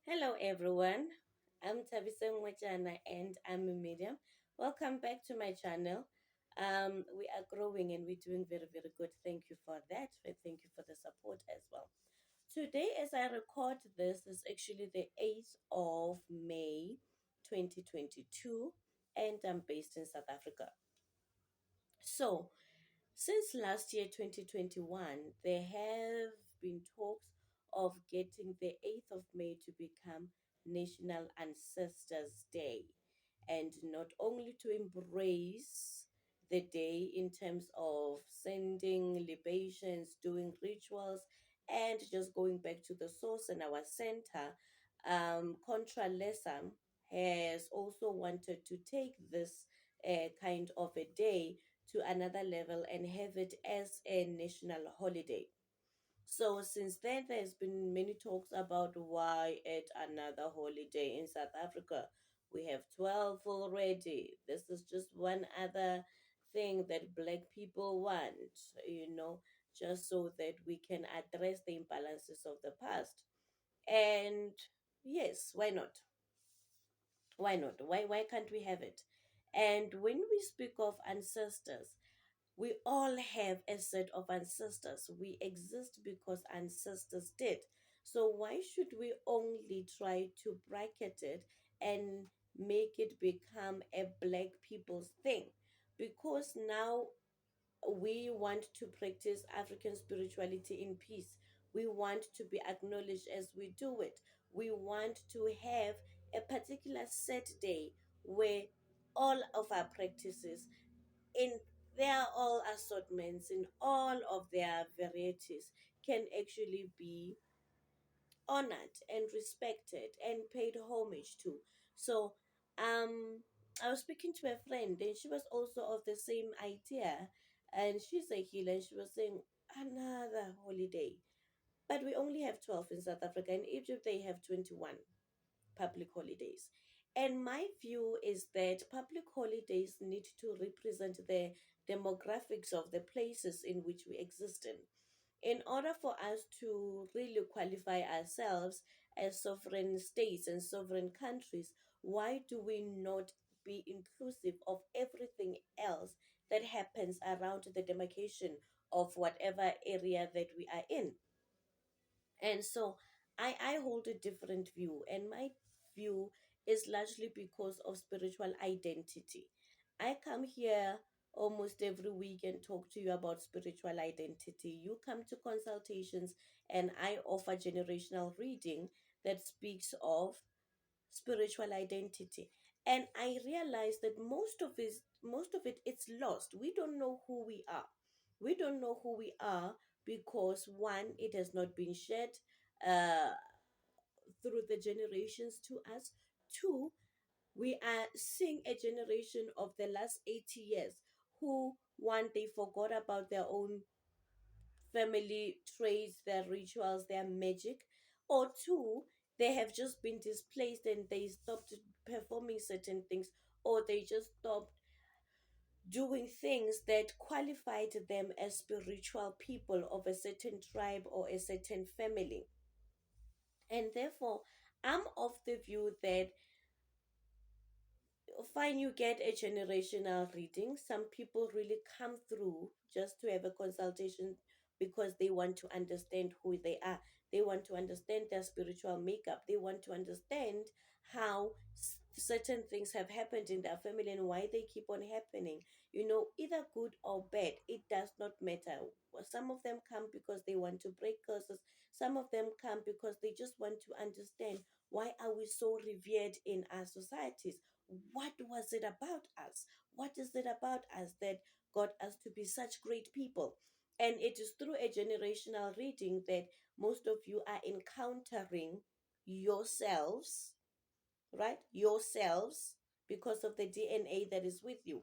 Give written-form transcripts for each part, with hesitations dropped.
Hello, everyone. I'm Nthaby and I'm a medium. Welcome back to my channel. We are growing and we're doing very, very good. Thank you for that. Thank you for the support as well. Today, as I record this, is actually the 8th of May 2022, and I'm based in South Africa. So, since last year, 2021, there have been talks of getting the 8th of May to become National Ancestors Day. And not only to embrace the day in terms of sending libations, doing rituals, and just going back to the source in our center, Contra Lesam has also wanted to take this kind of a day to another level and have it as a national holiday. So since then, there's been many talks about why at another holiday in South Africa. We have 12 already. This is just one other thing that Black people want, just so that we can address the imbalances of the past. And yes, why not? Why not? Why can't we have it? And when we speak of ancestors, we all have a set of ancestors. We exist because ancestors did. So why should we only try to bracket it and make it become a Black people's thing? Because now we want to practice African spirituality in peace. We want to be acknowledged as we do it. We want to have a particular set day where all of our practices in their all assortments, in all of their varieties, can actually be honored and respected and paid homage to. So, I was speaking to a friend, and she was also of the same idea, and she's a healer, and she was saying another holiday, but we only have 12 in South Africa. In Egypt, they have 21 public holidays. And my view is that public holidays need to represent the demographics of the places in which we exist in. In order for us to really qualify ourselves as sovereign states and sovereign countries, why do we not be inclusive of everything else that happens around the demarcation of whatever area that we are in? And so I hold a different view, and my view is largely because of spiritual identity. I come here almost every week and talk to you about spiritual identity. You come to consultations, and I offer generational reading that speaks of spiritual identity. And I realize that most of it it's lost. We don't know who we are. We don't know who we are because one, it has not been shared uh, through the generations to us. Two, we are seeing a generation of the last 80 years who, one, they forgot about their own family traits, their rituals, their magic, or two, they have just been displaced and they stopped performing certain things, or they just stopped doing things that qualified them as spiritual people of a certain tribe or a certain family. And therefore, I'm of the view that fine, you get a generational reading. Some people really come through just to have a consultation because they want to understand who they are. They want to understand their spiritual makeup. They want to understand how certain things have happened in their family and why they keep on happening. Either good or bad, it does not matter. Some of them come because they want to break curses. Some of them come because they just want to understand, why are we so revered in our societies? What was it about us? What is it about us that got us to be such great people? And it is through a generational reading that most of you are encountering yourselves, right? Yourselves, because of the DNA that is with you.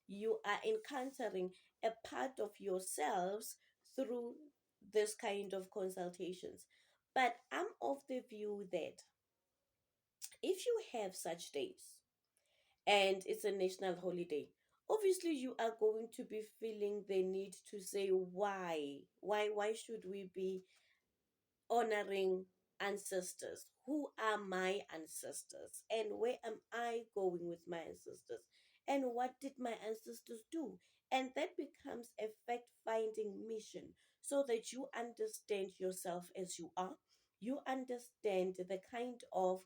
You are encountering a part of yourselves through this kind of consultations. But I'm of the view that if you have such days, and it's a national holiday, obviously you are going to be feeling the need to say why should we be honoring ancestors. Who are my ancestors? And where am I going with my ancestors? And what did my ancestors do? And that becomes a fact finding mission so that you understand yourself as you are. You understand the kind of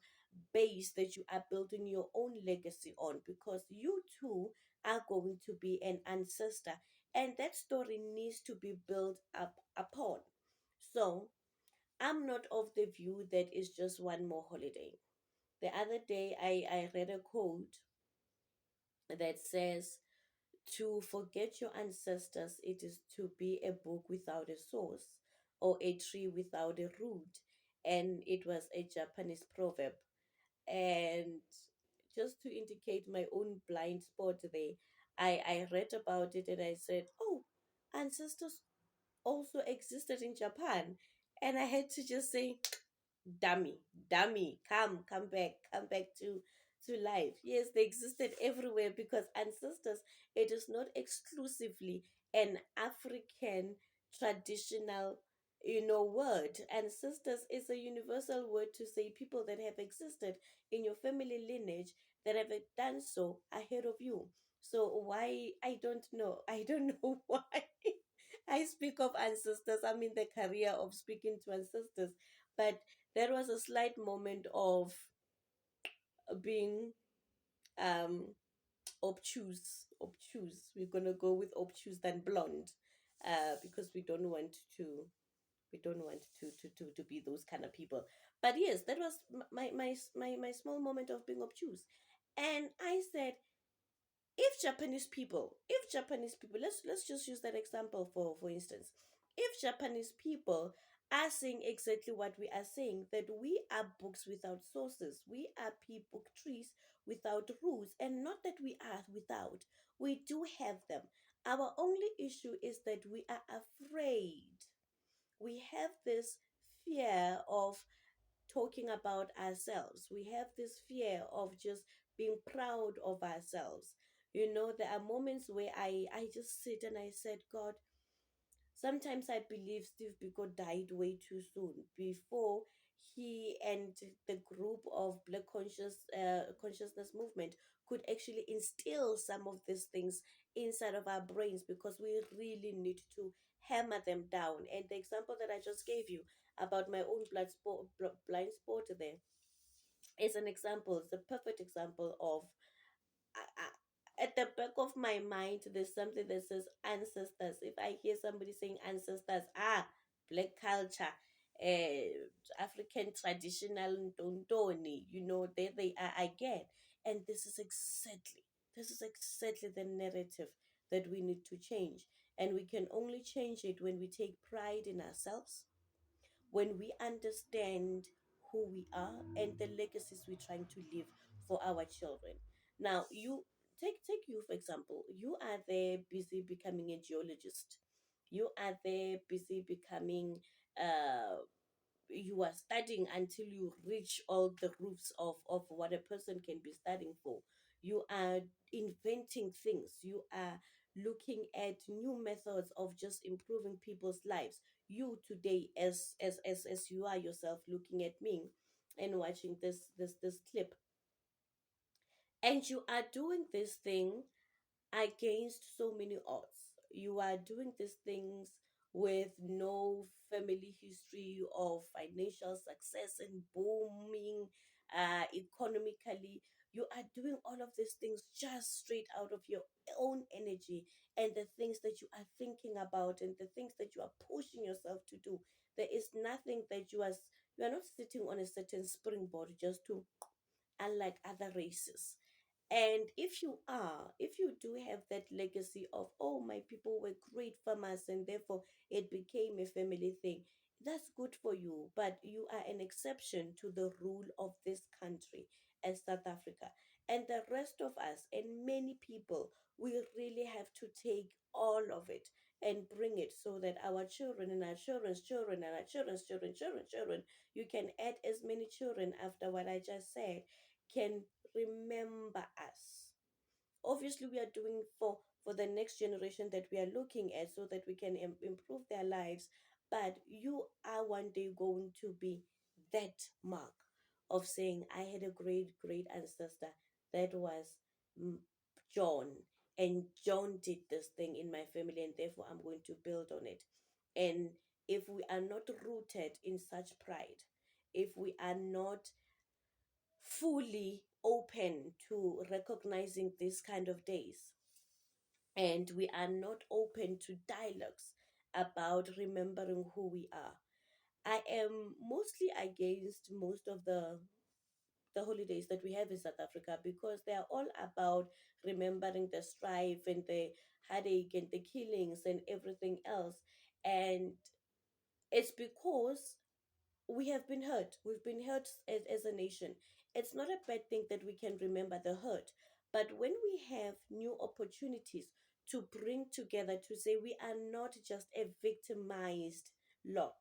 base that you are building your own legacy on, because you too are going to be an ancestor, and that story needs to be built up upon. So, I'm not of the view that it's just one more holiday. The other day, I read a quote that says, to forget your ancestors, it is to be a book without a source or a tree without a root. And it was a Japanese proverb. And just to indicate my own blind spot there, I read about it and I said, oh, ancestors also existed in Japan. And I had to just say, dummy, dummy, come back to life. Yes, they existed everywhere, because ancestors, it is not exclusively an African traditional, word. Ancestors is a universal word to say people that have existed in your family lineage, that have done so ahead of you. So why, I don't know, I don't know why I speak of ancestors. I'm in the career of speaking to ancestors, but there was a slight moment of being um obtuse. We're gonna go with obtuse than blonde, because we don't want to be those kind of people. But yes, that was my small moment of being obtuse. And I said, if Japanese people, let's just use that example for instance. If Japanese people are saying exactly what we are saying, that we are books without sources, we are book trees without roots, and not that we are without, we do have them. Our only issue is that we are afraid. We have this fear of talking about ourselves. We have this fear of just being proud of ourselves. There are moments where I just sit and I said, God, sometimes I believe Steve Biko died way too soon, before he and the group of Black consciousness movement could actually instill some of these things inside of our brains, because we really need to hammer them down. And the example that I just gave you about my own blind spot there is an example. It's a perfect example of, at the back of my mind, there's something that says ancestors. If I hear somebody saying ancestors, black culture, African traditional Ntontoni, there they are again. And this is exactly the narrative that we need to change. And we can only change it when we take pride in ourselves, when we understand who we are and the legacies we're trying to leave for our children. Now, take you for example. You are there busy becoming a geologist. You are there busy becoming you are studying until you reach all the roofs of what a person can be studying for. You are inventing things. You are looking at new methods of just improving people's lives. You today, as you are yourself looking at me and watching this clip, and you are doing this thing against so many odds. You are doing these things with no family history of financial success and booming economically. You are doing all of these things just straight out of your own energy and the things that you are thinking about and the things that you are pushing yourself to do. There is nothing that you are not sitting on a certain springboard just to, unlike other races. And if you do have that legacy of, oh, my people were great farmers and therefore it became a family thing, that's good for you. But you are an exception to the rule of this country as South Africa. And the rest of us and many people, we really have to take all of it and bring it so that our children and our children's children and our children, you can add as many children after what I just said, can remember us. Obviously, we are doing for the next generation that we are looking at, so that we can improve their lives. But you are one day going to be that mark of saying I had a great ancestor that was mm, John, and John did this thing in my family, and therefore I'm going to build on it. And if we are not rooted in such pride, if we are not fully open to recognizing these kind of days, and we are not open to dialogues about remembering who we are, I am mostly against most of the holidays that we have in South Africa, because they are all about remembering the strife and the heartache and the killings and everything else. And it's because we have been hurt. We've been hurt as a nation. It's not a bad thing that we can remember the hurt. But when we have new opportunities to bring together to say we are not just a victimized lot,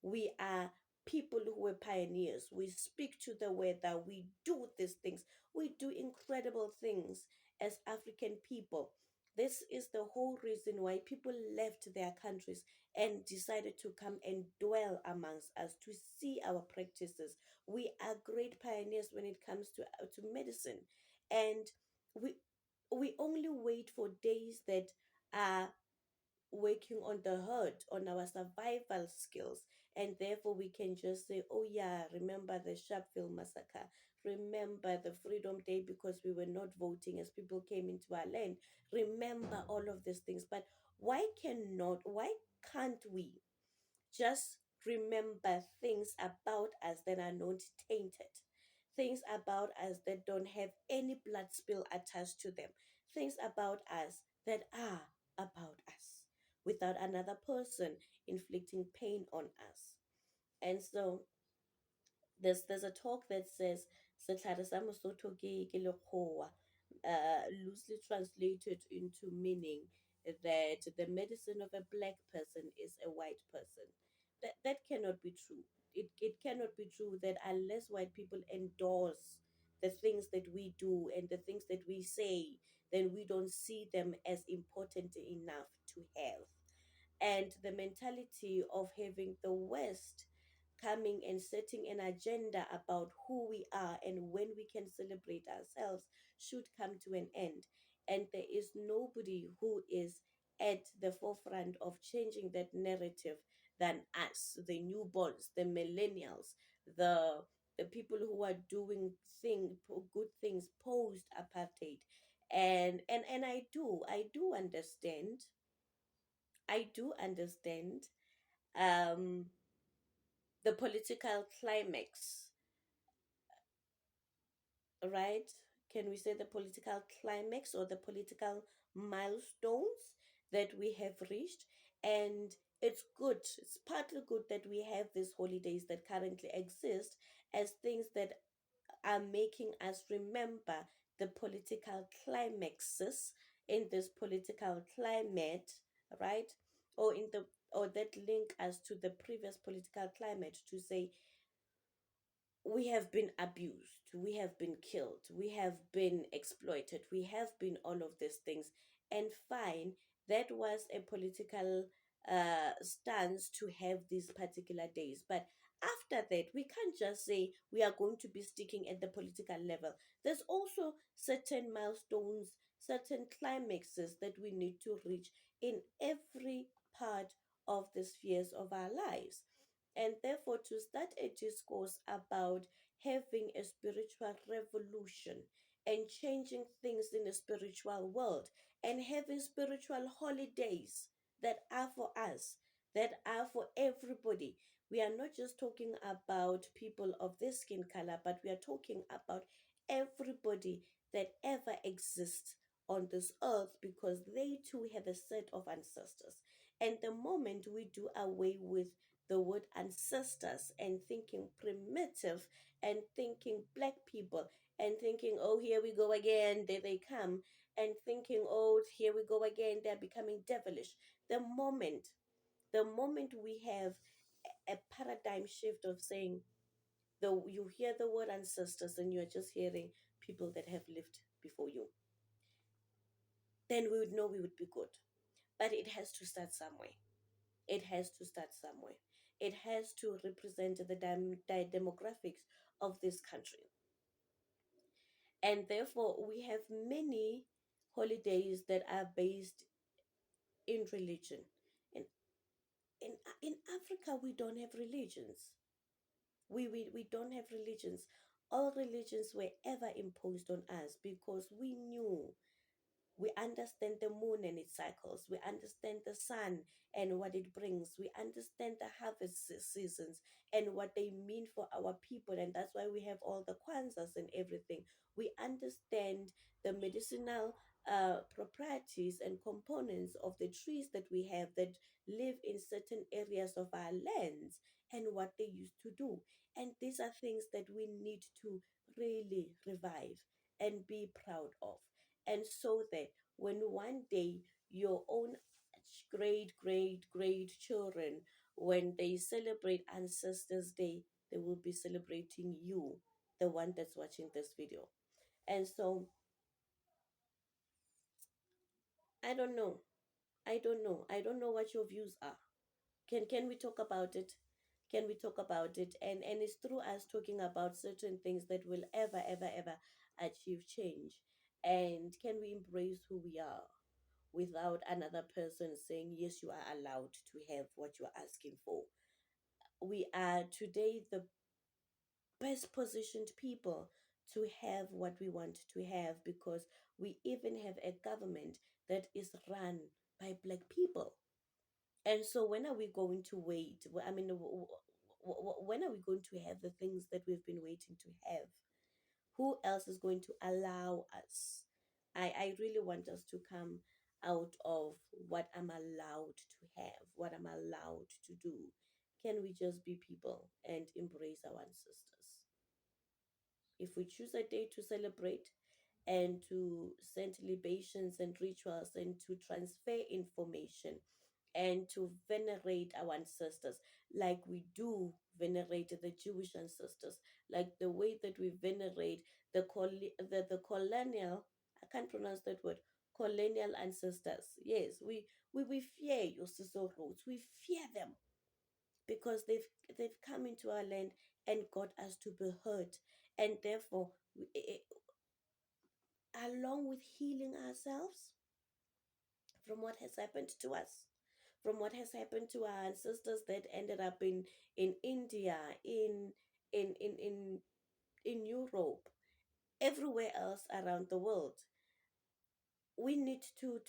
we are people who were pioneers. We speak to the weather, we do these things, we do incredible things as African people. This is the whole reason why people left their countries and decided to come and dwell amongst us to see our practices. We are great pioneers when it comes to medicine, and we we only wait for days that are working on the hurt, on our survival skills, and therefore we can just say, oh yeah, remember the Sharpeville massacre, remember the Freedom Day because we were not voting as people came into our land, remember all of these things. But why can't we just remember things about us that are not tainted, things about us that don't have any blood spill attached to them, things about us that are about us without another person inflicting pain on us. And so there's a talk that says setlhare sa Mosotho ke lekgowa, loosely translated into meaning that the medicine of a black person is a white person. That cannot be true. It cannot be true that unless white people endorse the things that we do and the things that we say, then we don't see them as important enough to have. And the mentality of having the West coming and setting an agenda about who we are and when we can celebrate ourselves should come to an end. And there is nobody who is at the forefront of changing that narrative than us, the newborns, the millennials, the people who are doing good things post apartheid. And I do understand, um the political climax, right? Can we say the political climax or the political milestones that we have reached? And it's good, it's partly good that we have these holidays that currently exist as things that are making us remember the political climaxes in this political climate, right? Or in the or that link us to the previous political climate to say we have been abused, we have been killed, we have been exploited, we have been all of these things. And fine, that was a political stance to have these particular days. But after that, we can't just say we are going to be sticking at the political level. There's also certain milestones, certain climaxes that we need to reach in every part of the spheres of our lives. And therefore, to start a discourse about having a spiritual revolution and changing things in the spiritual world and having spiritual holidays that are for us, that are for everybody. We are not just talking about people of this skin color, but we are talking about everybody that ever exists on this earth, because they too have a set of ancestors. And the moment we do away with the word ancestors and thinking primitive and thinking black people and thinking, oh, here we go again, there they come, and thinking, oh, here we go again, they're becoming devilish. The moment, the moment we have a paradigm shift of saying, though you hear the word ancestors and you're just hearing people that have lived before you, then we would know we would be good. But it has to start somewhere. It has to start somewhere. It has to represent the demographics of this country. And therefore, we have many holidays that are based in religion. In, in, in Africa, we don't have religions. We don't have religions. All religions were ever imposed on us because we understand the moon and its cycles. We understand the sun and what it brings. We understand the harvest seasons and what they mean for our people. And that's why we have all the kwanzas and everything. We understand the medicinal properties and components of the trees that we have that live in certain areas of our lands and what they used to do. And these are things that we need to really revive and be proud of. And so that when one day your own great children, when they celebrate Ancestors Day, they will be celebrating you, the one that's watching this video. And so I don't know. I don't know what your views are. Can we talk about it? Can we talk about it? And it's through us talking about certain things that will ever achieve change. And can we embrace who we are without another person saying, yes, you are allowed to have what you are asking for? We are today the best positioned people to have what we want to have because we even have a government that is run by Black people. And so, when are we going to wait? I mean, when are we going to have the things that we've been waiting to have? Who else is going to allow us? I really want us to come out of what I'm allowed to have, what I'm allowed to do. Can we just be people and embrace our ancestors? If we choose a day to celebrate and to send libations and rituals and to transfer information and to venerate our ancestors like we do venerate the Jewish ancestors, like the way that we venerate the colonial, I can't pronounce that word, colonial ancestors. Yes, we fear your sister roots. We fear them because they've come into our land and got us to be hurt, and therefore along with healing ourselves from what has happened to us, from what has happened to our ancestors that ended up in India, in in in in Europe, everywhere else around the world. We need to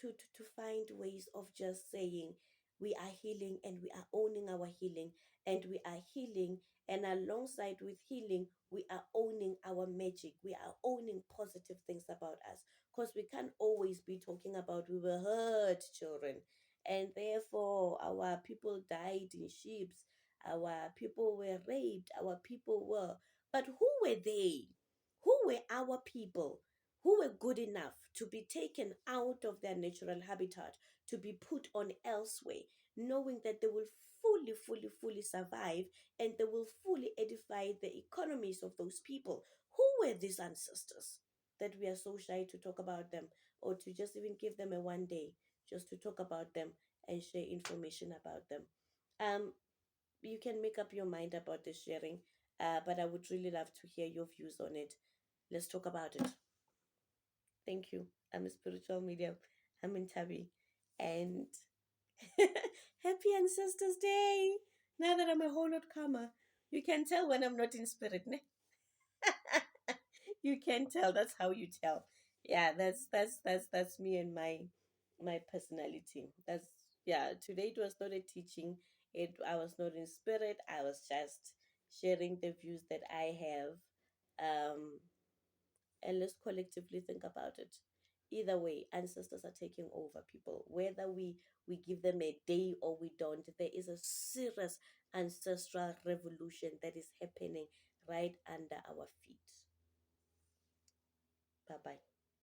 find ways of just saying we are healing and we are owning our healing and we are healing, and alongside with healing we are owning our magic, we are owning positive things about us, because we can't always be talking about we were hurt children and therefore our people died in ships, our people were raped, our people were, but who were they? Who were our people who were good enough to be taken out of their natural habitat, to be put on elsewhere, knowing that they will fully survive and they will fully edify the economies of those people? Who were these ancestors that we are so shy to talk about them or to just even give them a one day just to talk about them and share information about them? Um, you can make up your mind about this sharing, but I would really love to hear your views on it. Let's talk about it. Thank you. I'm a spiritual medium. I'm in Nthaby. And happy Ancestors Day. Now that I'm a whole lot calmer, you can tell when I'm not in spirit. Ne? You can tell. That's how you tell. Yeah, that's me and my personality. That's yeah. Today it was not a teaching. It I was not in spirit. I was just sharing the views that I have. And let's collectively think about it. Either way, ancestors are taking over people, whether we give them a day or we don't. There is a serious ancestral revolution that is happening right under our feet. Bye bye.